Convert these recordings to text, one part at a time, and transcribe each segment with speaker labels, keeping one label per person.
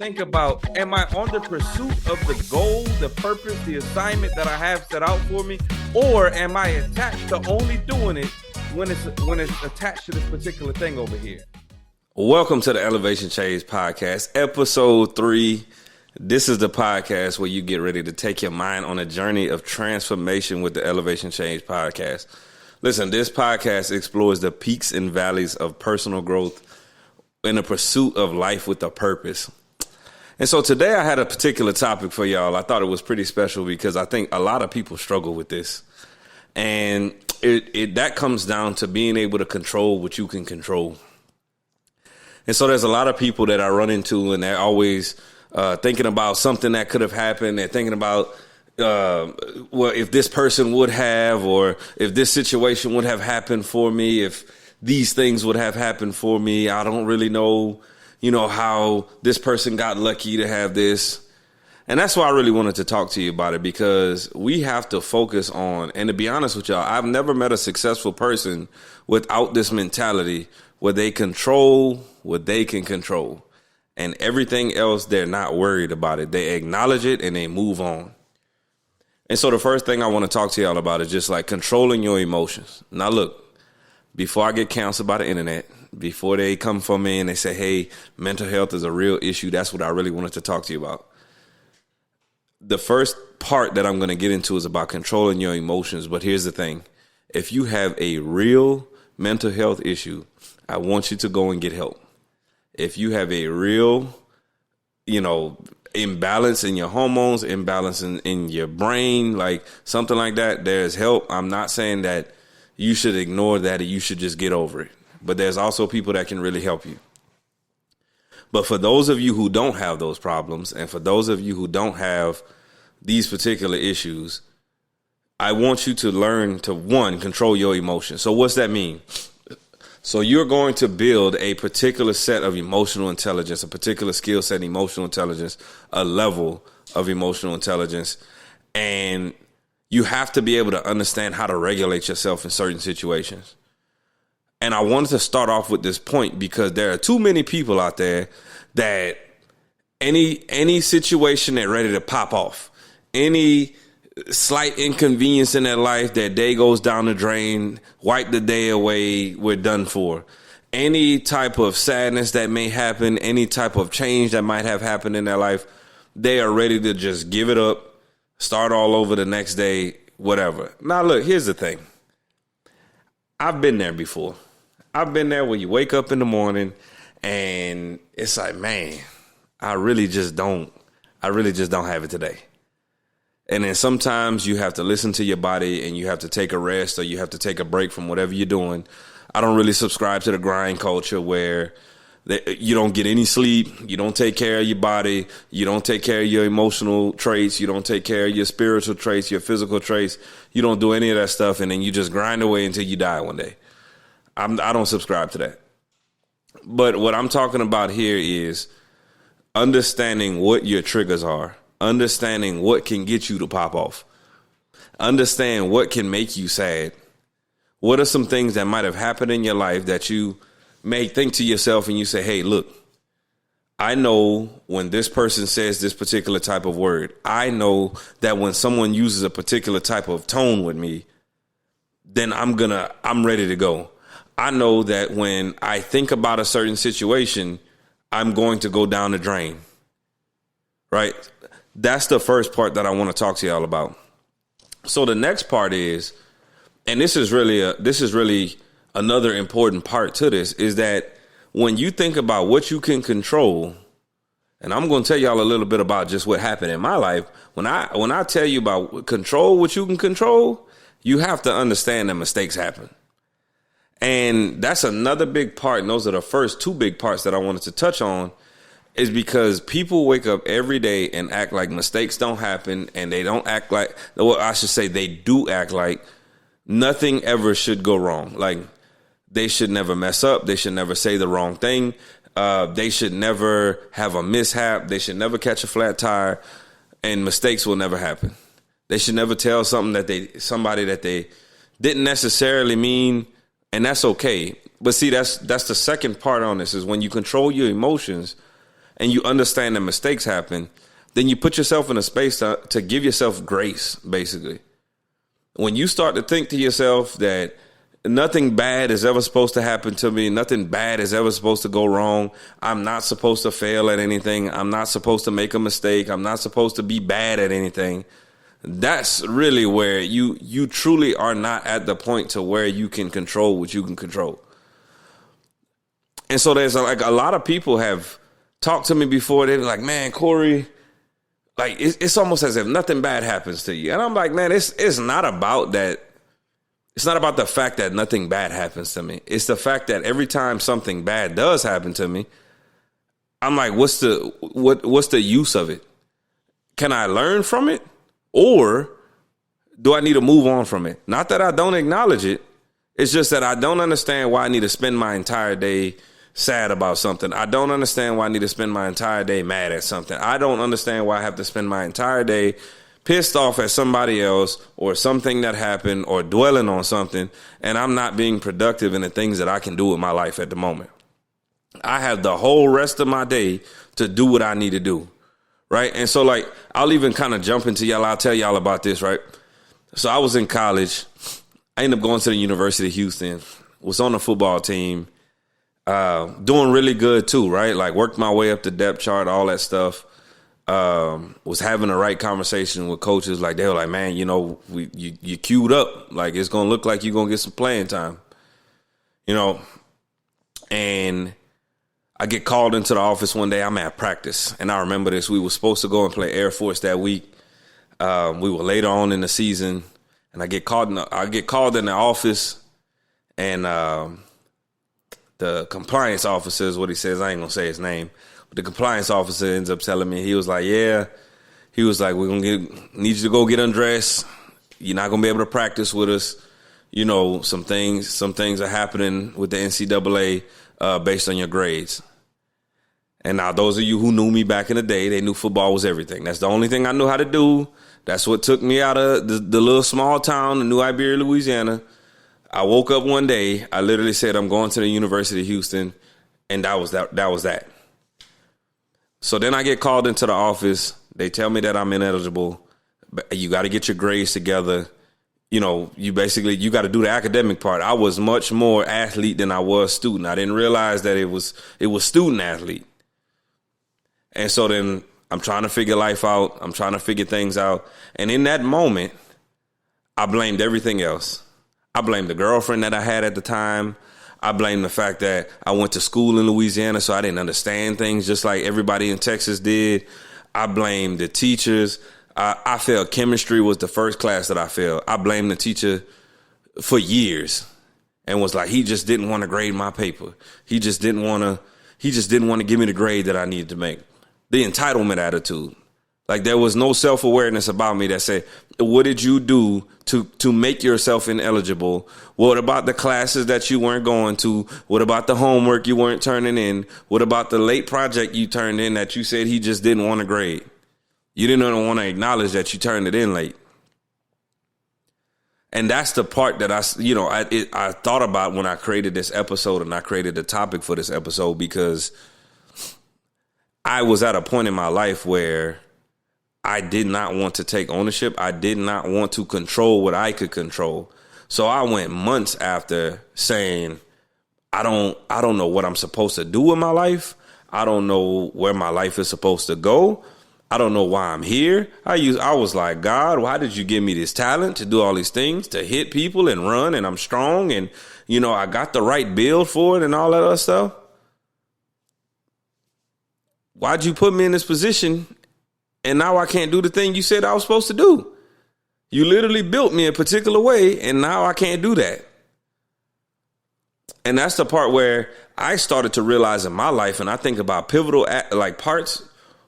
Speaker 1: think about, am I on the pursuit of the goal, the purpose, the assignment that I have set out for me? Or am I attached to only doing it when it's attached to this particular thing over here?
Speaker 2: Welcome to the Elevation Change Podcast, episode 3. This is the podcast where you get ready to take your mind on a journey of transformation with the Elevation Change Podcast. Listen, this podcast explores the peaks and valleys of personal growth in the pursuit of life with a purpose. And so today I had a particular topic for y'all. I thought it was pretty special because I think a lot of people struggle with this. And that comes down to being able to control what you can control. And so there's a lot of people that I run into and they're always thinking about something that could have happened. They're thinking about, well, if this person would have, or if this situation would have happened for me, if these things would have happened for me. I don't really know, how this person got lucky to have this. And that's why I really wanted to talk to you about it, because we have to focus on, and to be honest with y'all, I've never met a successful person without this mentality where they control what they can control, and everything else, they're not worried about it. They acknowledge it and they move on. And so the first thing I want to talk to y'all about is just like controlling your emotions. Now, look, before I get canceled by the internet, before they come for me and they say, hey, mental health is a real issue, that's what I really wanted to talk to you about. The first part that I'm going to get into is about controlling your emotions. But here's the thing. If you have a real mental health issue, I want you to go and get help. If you have a real, imbalance in your hormones, imbalance in your brain, like something like that, there's help. I'm not saying that you should ignore that or you should just get over it. But there's also people that can really help you. But for those of you who don't have those problems, and for those of you who don't have these particular issues, I want you to learn to, one, control your emotions. So what's that mean? So you're going to build a particular set of emotional intelligence, a particular skill set, emotional intelligence, a level of emotional intelligence. And you have to be able to understand how to regulate yourself in certain situations. And I wanted to start off with this point because there are too many people out there that any situation they're ready to pop off, any slight inconvenience in their life, their day goes down the drain, wipe the day away, we're done for. Any type of sadness that may happen, any type of change that might have happened in their life, they are ready to just give it up, start all over the next day, whatever. Now, look, here's the thing. I've been there before. I've been there when you wake up in the morning and it's like, man, I really just don't have it today. And then sometimes you have to listen to your body and you have to take a rest or you have to take a break from whatever you're doing. I don't really subscribe to the grind culture where you don't get any sleep, you don't take care of your body, you don't take care of your emotional traits, you don't take care of your spiritual traits, your physical traits. You don't do any of that stuff, and then you just grind away until you die one day. I don't subscribe to that. But what I'm talking about here is understanding what your triggers are, understanding what can get you to pop off, understand what can make you sad. What are some things that might have happened in your life that you may think to yourself and you say, hey, look, I know when this person says this particular type of word, I know that when someone uses a particular type of tone with me, then I'm ready to go. I know that when I think about a certain situation, I'm going to go down the drain, right? That's the first part that I want to talk to y'all about. So the next part is, and this is really another important part to this, is that when you think about what you can control, and I'm going to tell y'all a little bit about just what happened in my life. When I tell you about control what you can control, you have to understand that mistakes happen. And that's another big part. And those are the first two big parts that I wanted to touch on, is because people wake up every day and act like mistakes don't happen. And they don't act like, well, I should say they do act like nothing ever should go wrong. Like they should never mess up. They should never say the wrong thing. They should never have a mishap. They should never catch a flat tire, and mistakes will never happen. They should never tell somebody that they didn't necessarily mean. And that's okay. But see, that's the second part on this, is when you control your emotions and you understand that mistakes happen, then you put yourself in a space to give yourself grace, basically. When you start to think to yourself that nothing bad is ever supposed to happen to me, nothing bad is ever supposed to go wrong, I'm not supposed to fail at anything, I'm not supposed to make a mistake, I'm not supposed to be bad at anything, that's really where you truly are not at the point to where you can control what you can control. And so there's like a lot of people have talked to me before. They're like, man, Corey, like it's almost as if nothing bad happens to you. And I'm like, man, it's not about that. It's not about the fact that nothing bad happens to me. It's the fact that every time something bad does happen to me, I'm like, what's the use of it? Can I learn from it? Or do I need to move on from it? Not that I don't acknowledge it. It's just that I don't understand why I need to spend my entire day sad about something. I don't understand why I need to spend my entire day mad at something. I don't understand why I have to spend my entire day pissed off at somebody else or something that happened or dwelling on something, and I'm not being productive in the things that I can do with my life at the moment. I have the whole rest of my day to do what I need to do, right? And so, like, I'll even kind of jump into y'all. I'll tell y'all about this, right? So I was in college. I ended up going to the University of Houston, was on the football team, doing really good too, right? Like worked my way up the depth chart, all that stuff. Was having the right conversation with coaches. Like they were like, man, you know, you queued up. Like it's going to look like you're going to get some playing time, you know? And I get called into the office one day. I'm at practice. And I remember this. We were supposed to go and play Air Force that week. We were later on in the season. And I get called in the office, and the compliance officer is what he says. I ain't gonna say his name, but the compliance officer ends up telling me, he was like, we're gonna need you to go get undressed. You're not gonna be able to practice with us. You know, some things are happening with the NCAA based on your grades. And now those of you who knew me back in the day, they knew football was everything. That's the only thing I knew how to do. That's what took me out of the little small town in New Iberia, Louisiana. I woke up one day, I literally said, I'm going to the University of Houston, and that was that. So then I get called into the office. They tell me that I'm ineligible. You got to get your grades together. You know, you got to do the academic part. I was much more athlete than I was student. I didn't realize that it was student athlete. And so then I'm trying to figure life out. I'm trying to figure things out. And in that moment, I blamed everything else. I blamed the girlfriend that I had at the time. I blamed the fact that I went to school in Louisiana, so I didn't understand things just like everybody in Texas did. I blamed the teachers. I failed chemistry, was the first class that I failed. I blamed the teacher for years and was like, he just didn't want to grade my paper. He just didn't want to give me the grade that I needed to make. The entitlement attitude. Like there was no self-awareness about me that said, what did you do to make yourself ineligible? What about the classes that you weren't going to? What about the homework you weren't turning in? What about the late project you turned in that you said he just didn't want to grade? You didn't want to acknowledge that you turned it in late. And that's the part that I thought about when I created this episode and I created the topic for this episode, because I was at a point in my life where I did not want to take ownership. I did not want to control what I could control. So I went months after saying, I don't know what I'm supposed to do with my life. I don't know where my life is supposed to go. I don't know why I'm here. I was like, God, why did you give me this talent to do all these things, to hit people and run, and I'm strong, and I got the right build for it and all that other stuff. Why'd you put me in this position and now I can't do the thing you said I was supposed to do? You literally built me a particular way and now I can't do that. And that's the part where I started to realize in my life, and I think about pivotal parts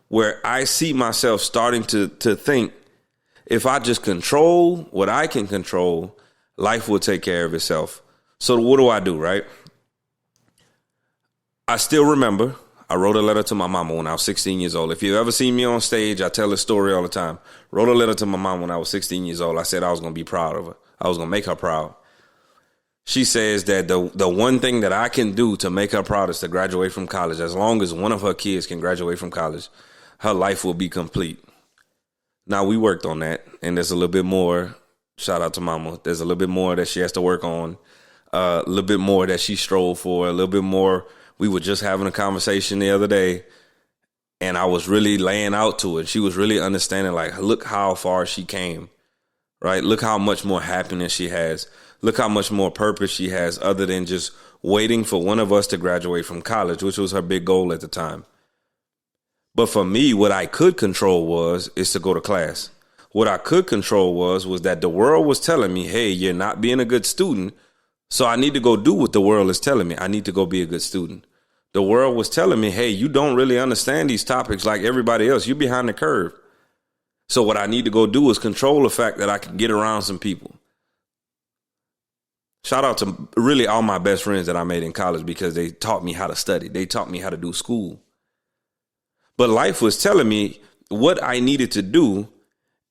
Speaker 2: where I see myself starting to think, if I just control what I can control, life will take care of itself. So what do I do, right? I still remember I wrote a letter to my mama when I was 16 years old. If you ever seen me on stage, I tell this story all the time. Wrote a letter to my mom when I was 16 years old. I said I was going to be proud of her. I was going to make her proud. She says that the one thing that I can do to make her proud is to graduate from college. As long as one of her kids can graduate from college, her life will be complete. Now, we worked on that, and there's a little bit more. Shout out to mama. There's a little bit more that she has to work on, a little bit more that she strove for, a little bit more. We were just having a conversation the other day, and I was really laying out to it. She was really understanding, like, look how far she came, right? Look how much more happiness she has. Look how much more purpose she has other than just waiting for one of us to graduate from college, which was her big goal at the time. But for me, what I could control is to go to class. What I could control was that the world was telling me, hey, you're not being a good student. So I need to go do what the world is telling me. I need to go be a good student. The world was telling me, hey, you don't really understand these topics like everybody else. You're behind the curve. So what I need to go do is control the fact that I can get around some people. Shout out to really all my best friends that I made in college because they taught me how to study. They taught me how to do school. But life was telling me what I needed to do.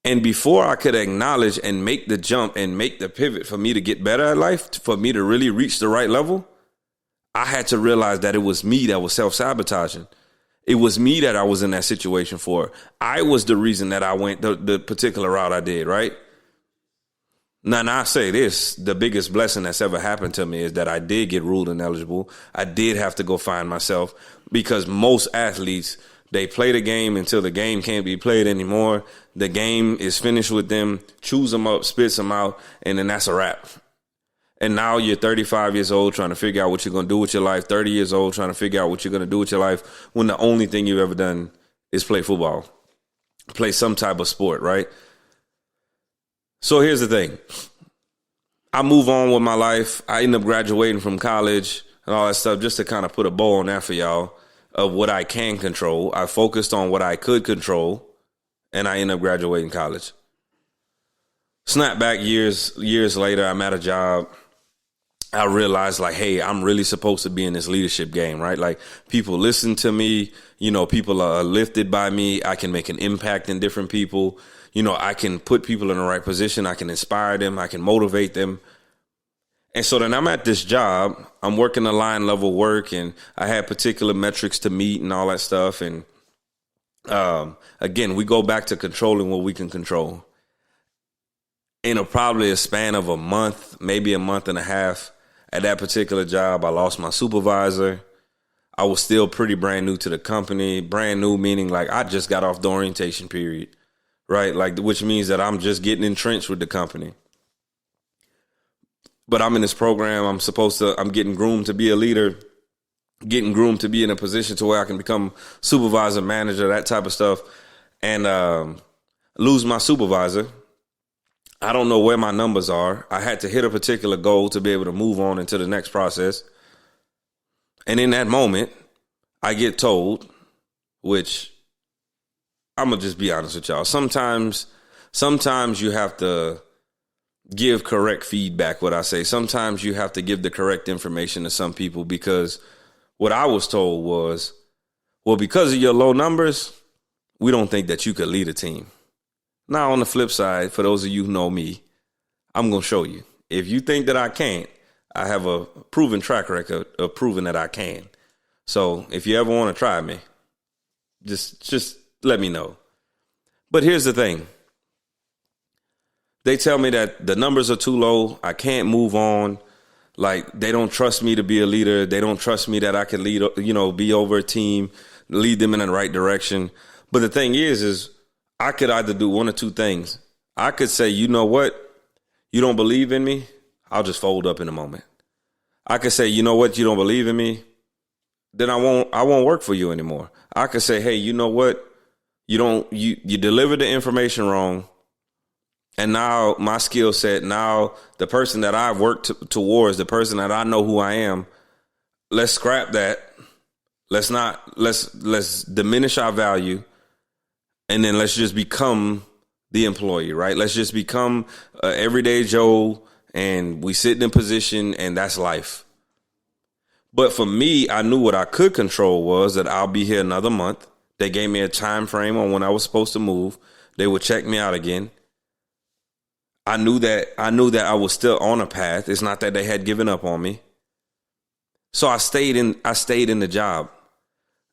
Speaker 2: And before I could acknowledge and make the jump and make the pivot for me to get better at life, for me to really reach the right level, I had to realize that it was me that was self-sabotaging. It was me that I was in that situation for. I was the reason that I went the particular route I did, right? Now I say this, the biggest blessing that's ever happened to me is that I did get ruled ineligible. I did have to go find myself because most athletes, they play the game until the game can't be played anymore. The game is finished with them, chews them up, spits them out, and then that's a wrap. And now you're 35 years old trying to figure out what you're going to do with your life, 30 years old trying to figure out what you're going to do with your life when the only thing you've ever done is play football, play some type of sport, right? So here's the thing. I move on with my life. I end up graduating from college and all that stuff just to kind of put a bow on that for y'all of what I can control. I focused on what I could control and I end up graduating college. Snap back years later, I'm at a job. I realized like, hey, I'm really supposed to be in this leadership game, right? Like people listen to me, people are lifted by me. I can make an impact in different people. I can put people in the right position. I can inspire them. I can motivate them. And so then I'm at this job. I'm working the line level work and I had particular metrics to meet and all that stuff. And again, we go back to controlling what we can control. In probably a span of a month, maybe a month and a half at that particular job, I lost my supervisor. I was still pretty brand new to the company. Brand new meaning like I just got off the orientation period. Right, like which means that I'm just getting entrenched with the company. But I'm in this program. I'm getting groomed to be a leader, getting groomed to be in a position to where I can become supervisor, manager, that type of stuff, and lose my supervisor. I don't know where my numbers are. I had to hit a particular goal to be able to move on into the next process. And in that moment, I get told, which I'm going to just be honest with y'all. Sometimes you have to give correct feedback, what I say. Sometimes you have to give the correct information to some people because what I was told was, well, because of your low numbers, we don't think that you could lead a team. Now, on the flip side, for those of you who know me, I'm going to show you. If you think that I can't, I have a proven track record of proving that I can. So if you ever want to try me, just let me know. But here's the thing. They tell me that the numbers are too low. I can't move on. Like they don't trust me to be a leader. They don't trust me that I can lead, be over a team, lead them in the right direction. But the thing is I could either do one or two things. I could say, you know what? You don't believe in me? I'll just fold up in a moment. I could say, you know what? You don't believe in me? Then I won't work for you anymore. I could say, hey, you know what? You delivered the information wrong. And now my skill set, now the person that I've worked towards, the person that I know who I am, let's scrap that. Let's diminish our value. And then let's just become the employee, right? Let's just become everyday Joe and we sit in a position and that's life. But for me, I knew what I could control was that I'll be here another month. They gave me a time frame on when I was supposed to move. They would check me out again. I knew that I was still on a path. It's not that they had given up on me. So I stayed in the job.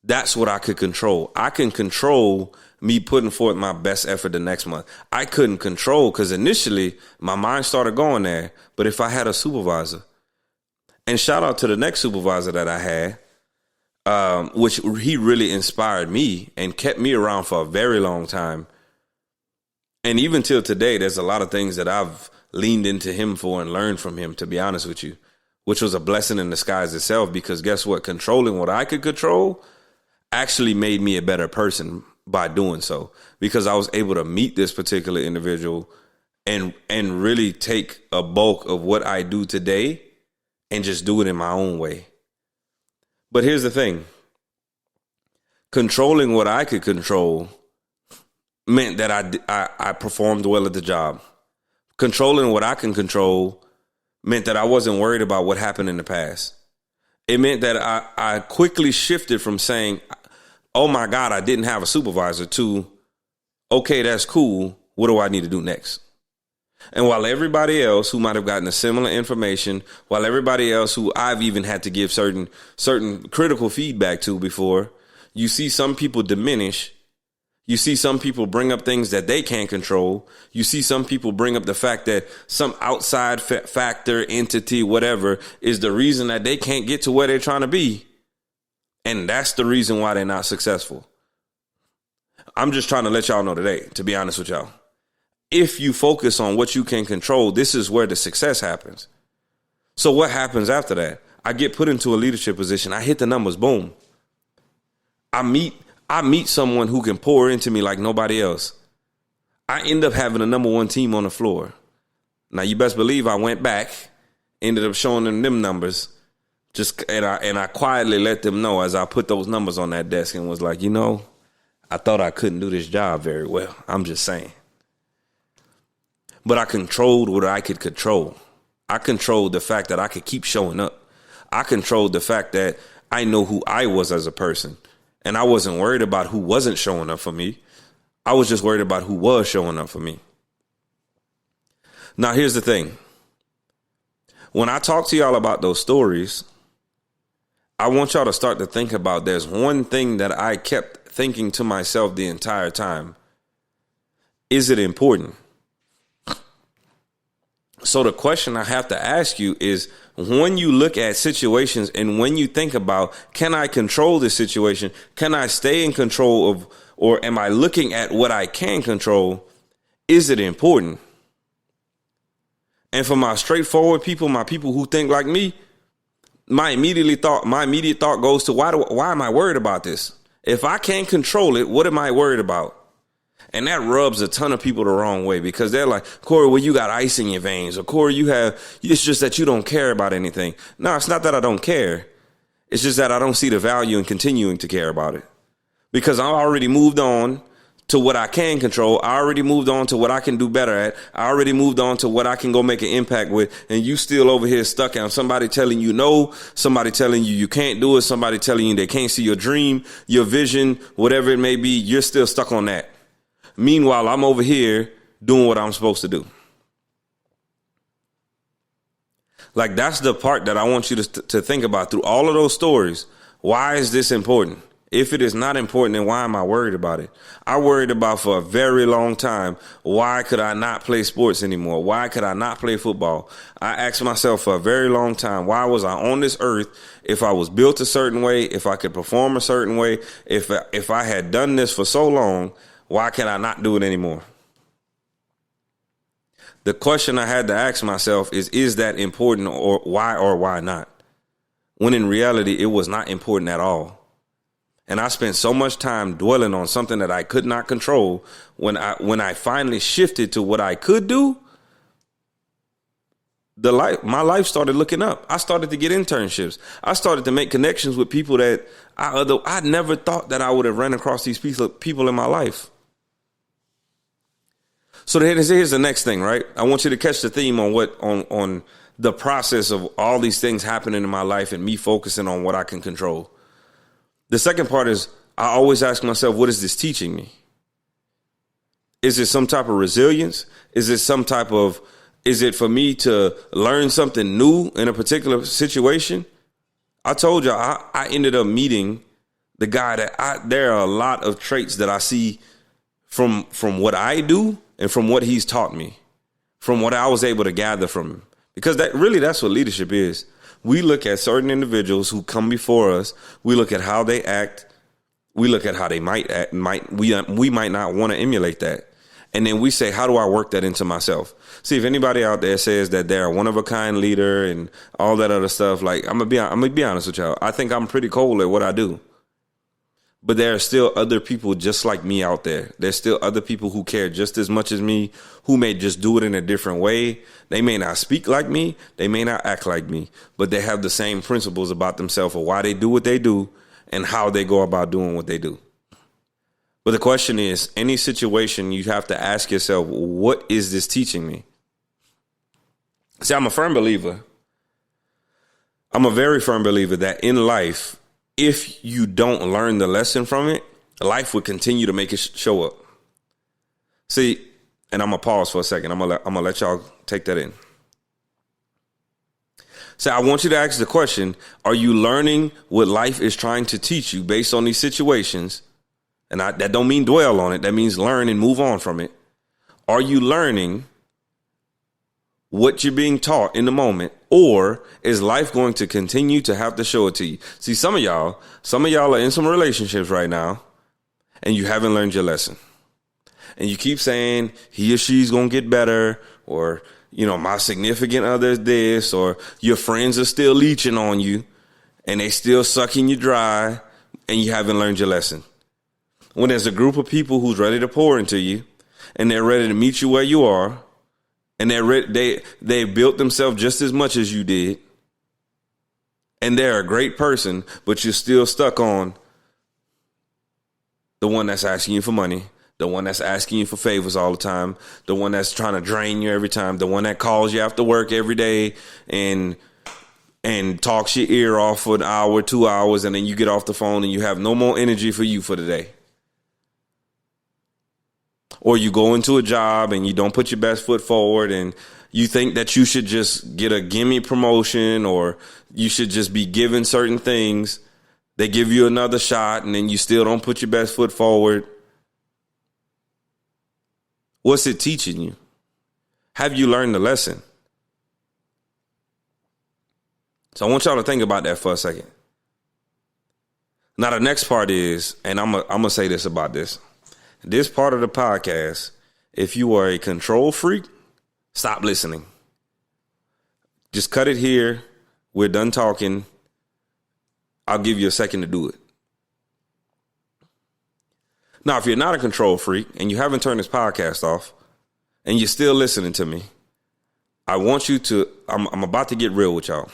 Speaker 2: That's what I could control. I can control me putting forth my best effort the next month. I couldn't control because initially my mind started going there. But if I had a supervisor, and shout out to the next supervisor that I had, which he really inspired me and kept me around for a very long time. And even till today, there's a lot of things that I've leaned into him for and learned from him, to be honest with you, which was a blessing in disguise itself, because guess what? Controlling what I could control actually made me a better person by doing so, because I was able to meet this particular individual and really take a bulk of what I do today and just do it in my own way. But here's the thing. Controlling what I could control meant that I performed well at the job. Controlling what I can control meant that I wasn't worried about what happened in the past. It meant that I quickly shifted from saying, oh my God, I didn't have a supervisor, to, okay, that's cool. What do I need to do next? And while everybody else who might have gotten a similar information, while everybody else who I've even had to give certain critical feedback to before, you see some people diminish. You see some people bring up things that they can't control. You see some people bring up the fact that some outside factor, entity, whatever, is the reason that they can't get to where they're trying to be. And that's the reason why they're not successful. I'm just trying to let y'all know today, to be honest with y'all. If you focus on what you can control, this is where the success happens. So what happens after that? I get put into a leadership position. I hit the numbers. Boom. I meet someone who can pour into me like nobody else. I end up having the number one team on the floor. Now, you best believe I went back, ended up showing them numbers, and I quietly let them know as I put those numbers on that desk and was like, I thought I couldn't do this job very well. I'm just saying. But I controlled what I could control. I controlled the fact that I could keep showing up. I controlled the fact that I know who I was as a person. And I wasn't worried about who wasn't showing up for me. I was just worried about who was showing up for me. Now, here's the thing. When I talk to y'all about those stories, I want y'all to start to think about, there's one thing that I kept thinking to myself the entire time. Is it important? So the question I have to ask you is, when you look at situations and when you think about, can I control this situation? Can I stay in control of, or am I looking at what I can control? Is it important? And for my straightforward people, my people who think like me, my immediate thought goes to, why am I worried about this? If I can't control it, what am I worried about? And that rubs a ton of people the wrong way, because they're like, Corey, well, you got ice in your veins, or Corey, it's just that you don't care about anything. No, it's not that I don't care. It's just that I don't see the value in continuing to care about it, because I already moved on to what I can control. I already moved on to what I can do better at. I already moved on to what I can go make an impact with. And you still over here stuck on somebody telling you no, somebody telling you can't do it, somebody telling you they can't see your dream, your vision, whatever it may be. You're still stuck on that. Meanwhile, I'm over here doing what I'm supposed to do. Like, that's the part that I want you to think about through all of those stories. Why is this important? If it is not important, then why am I worried about it? I worried about for a very long time, why could I not play sports anymore? Why could I not play football? I asked myself for a very long time, why was I on this earth? If I was built a certain way, if I could perform a certain way, if I had done this for so long, why can I not do it anymore? The question I had to ask myself is that important, or why not? When in reality, it was not important at all. And I spent so much time dwelling on something that I could not control. When I finally shifted to what I could do, my life started looking up. I started to get internships. I started to make connections with people that I never thought that I would have run across these people in my life. So here's the next thing, right? I want you to catch the theme on the process of all these things happening in my life and me focusing on what I can control. The second part is, I always ask myself, what is this teaching me? Is it some type of resilience? Is it for me to learn something new in a particular situation? I told you I ended up meeting the guy there are a lot of traits that I see from what I do and from what he's taught me, from what I was able to gather from him. Because that's what leadership is. We look at certain individuals who come before us. We look at how they act. We look at how they might act. We might not want to emulate that. And then we say, how do I work that into myself? See, if anybody out there says that they're a one-of-a-kind leader and all that other stuff, like, I'm gonna be honest with y'all. I think I'm pretty cold at what I do. But there are still other people just like me out there. There's still other people who care just as much as me, who may just do it in a different way. They may not speak like me. They may not act like me. But they have the same principles about themselves of why they do what they do and how they go about doing what they do. But the question is, any situation, you have to ask yourself, what is this teaching me? See, I'm a very firm believer that in life, if you don't learn the lesson from it, life will continue to make it show up. See, and I'm going to pause for a second. I'm going to let y'all take that in. So I want you to ask the question, are you learning what life is trying to teach you based on these situations? And that don't mean dwell on it. That means learn and move on from it. Are you learning what you're being taught in the moment? Or is life going to continue to have to show it to you? See, some of y'all are in some relationships right now and you haven't learned your lesson. And you keep saying he or she's going to get better, or, my significant other is this, or your friends are still leeching on you and they still sucking you dry and you haven't learned your lesson. When there's a group of people who's ready to pour into you and they're ready to meet you where you are, and they built themselves just as much as you did, and they're a great person, but you're still stuck on the one that's asking you for money, the one that's asking you for favors all the time, the one that's trying to drain you every time, the one that calls you after work every day and talks your ear off for an hour, 2 hours, and then you get off the phone and you have no more energy for you for the day. Or you go into a job and you don't put your best foot forward and you think that you should just get a gimme promotion, or you should just be given certain things. They give you another shot and then you still don't put your best foot forward. What's it teaching you? Have you learned the lesson? So I want y'all to think about that for a second. Now the next part is, and I'm gonna say this about this. This part of the podcast, if you are a control freak, stop listening. Just cut it here. We're done talking. I'll give you a second to do it. Now, if you're not a control freak and you haven't turned this podcast off and you're still listening to me, I want you to, I'm about to get real with y'all.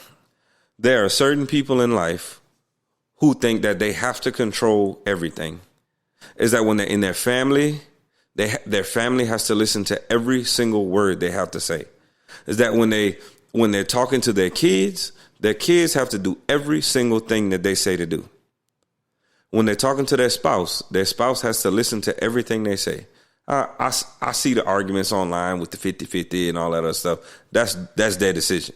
Speaker 2: There are certain people in life who think that they have to control everything. Is that when they're in their family, their family has to listen to every single word they have to say. Is that when they're talking to their kids have to do every single thing that they say to do. When they're talking to their spouse has to listen to everything they say. I see the arguments online with the 50-50 and all that other stuff. That's their decision.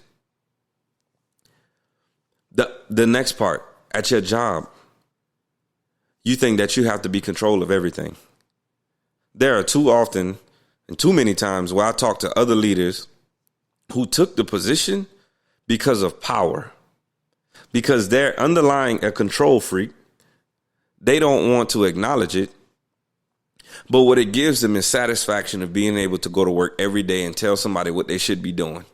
Speaker 2: The next part, at your job, you think that you have to be in control of everything. There are too often and too many times where I talk to other leaders who took the position because of power, because they're underlying a control freak. They don't want to acknowledge it, but what it gives them is satisfaction of being able to go to work every day and tell somebody what they should be doing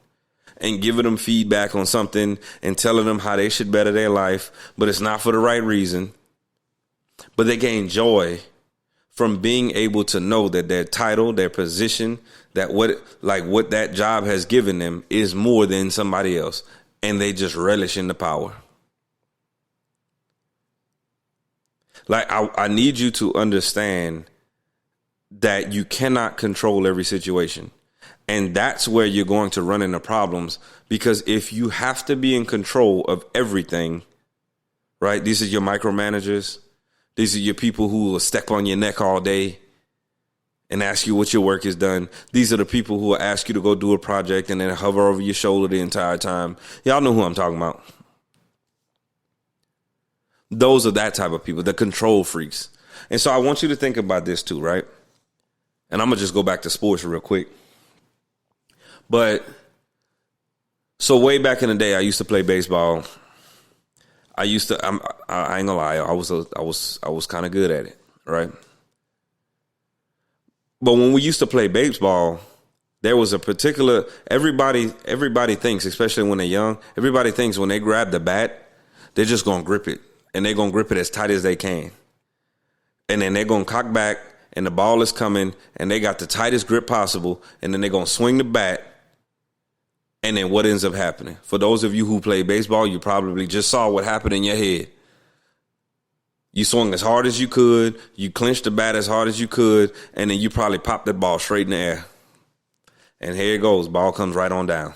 Speaker 2: and giving them feedback on something and telling them how they should better their life, but it's not for the right reason. But they gain joy from being able to know that their title, their position, that what that job has given them is more than somebody else. And they just relish in the power. Like, I need you to understand that you cannot control every situation. And that's where you're going to run into problems, because if you have to be in control of everything, right? These are your micromanagers. These are your people who will step on your neck all day. and ask you what your work is done. These are the people who will ask you to go do a project and then hover over your shoulder the entire time. Y'all know who I'm talking about. Those are that type of people, the control freaks. And so I want you to think about this too, right? And I'm going to just go back to sports real quick. But so way back in the day, I used to play baseball. I ain't gonna lie, I was kind of good at it, right? But when we used to play baseball, there was a particular, everybody thinks, especially when they're young, everybody thinks when they grab the bat, they're just going to grip it. And they're going to grip it as tight as they can. And then they're going to cock back, and the ball is coming, and they got the tightest grip possible, and then they're going to swing the bat. And then what ends up happening? For those of you who play baseball, you probably just saw what happened in your head. You swung as hard as you could, you clenched the bat as hard as you could, and then you probably popped that ball straight in the air. And here it goes, ball comes right on down.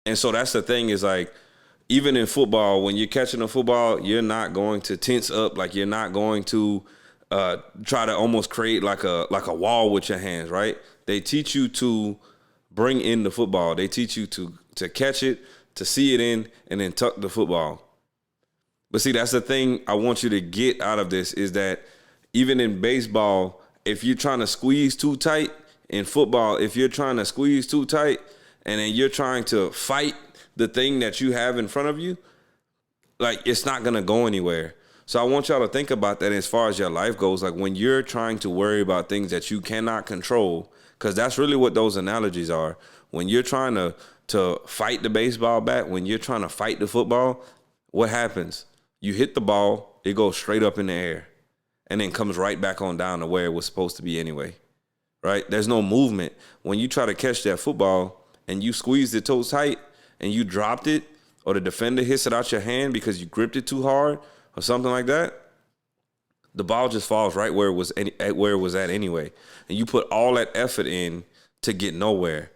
Speaker 2: And so that's the thing is like, even in football, when you're catching a football, you're not going to tense up, like you're not going to try to almost create like a wall with your hands, right? They teach you to bring in the football. They teach you to catch it, to see it in, and then tuck the football. But see, that's the thing I want you to get out of this is that even in baseball, if you're trying to squeeze too tight, in football, if you're trying to squeeze too tight and then you're trying to fight the thing that you have in front of you, like it's not going to go anywhere. So I want y'all to think about that as far as your life goes. Like when you're trying to worry about things that you cannot control, because that's really what those analogies are. When you're trying to fight the baseball bat, when you're trying to fight the football, what happens? You hit the ball, it goes straight up in the air and then comes right back on down to where it was supposed to be anyway, right? There's no movement. When you try to catch that football and you squeezed it so tight and you dropped it, or the defender hits it out your hand because you gripped it too hard or something like that, the ball just falls right where it was at anyway. And you put all that effort in to get nowhere.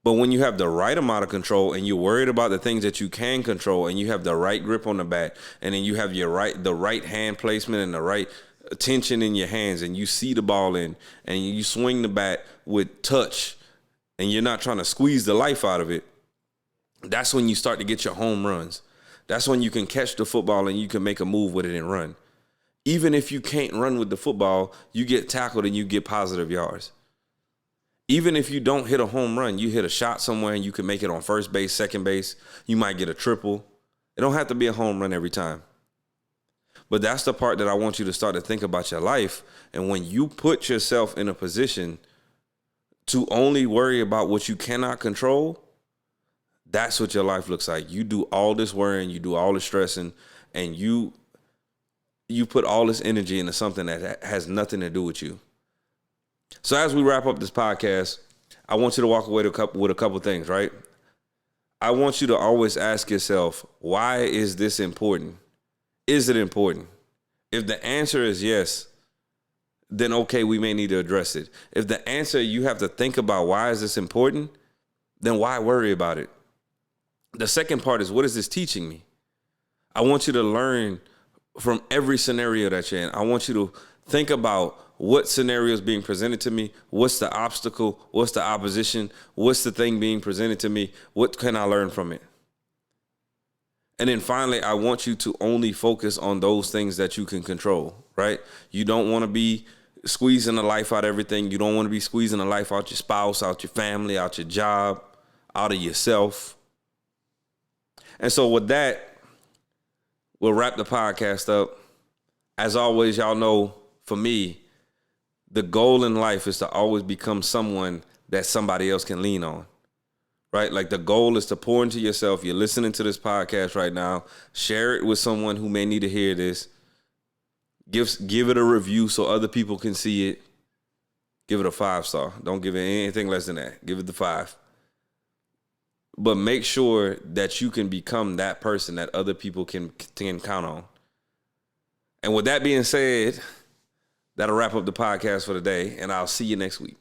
Speaker 2: But when you have the right amount of control and you're worried about the things that you can control and you have the right grip on the bat and then you have the right hand placement and the right tension in your hands and you see the ball in and you swing the bat with touch and you're not trying to squeeze the life out of it, that's when you start to get your home runs. That's when you can catch the football and you can make a move with it and run. Even if you can't run with the football, you get tackled and you get positive yards. Even if you don't hit a home run, you hit a shot somewhere and you can make it on first base, second base. You might get a triple. It don't have to be a home run every time. But that's the part that I want you to start to think about your life. And when you put yourself in a position to only worry about what you cannot control, that's what your life looks like. You do all this worrying, you do all this stressing, and you put all this energy into something that has nothing to do with you. So as we wrap up this podcast, I want you to walk away with a couple things, right? I want you to always ask yourself, why is this important? Is it important? If the answer is yes, then okay, we may need to address it. If the answer you have to think about why is this important, then why worry about it? The second part is, what is this teaching me? I want you to learn from every scenario that you're in. I want you to think about what scenario is being presented to me. What's the obstacle? What's the opposition? What's the thing being presented to me? What can I learn from it? And then finally, I want you to only focus on those things that you can control, right? You don't want to be squeezing the life out of everything. You don't want to be squeezing the life out your spouse, out your family, out your job, out of yourself. And so with that, we'll wrap the podcast up. As always, y'all know, for me, the goal in life is to always become someone that somebody else can lean on, right? Like the goal is to pour into yourself. You're listening to this podcast right now. Share it with someone who may need to hear this. Give it a review so other people can see it. Give it a 5-star. Don't give it anything less than that. Give it the 5. But make sure that you can become that person that other people can count on. And with that being said, that'll wrap up the podcast for today, and I'll see you next week.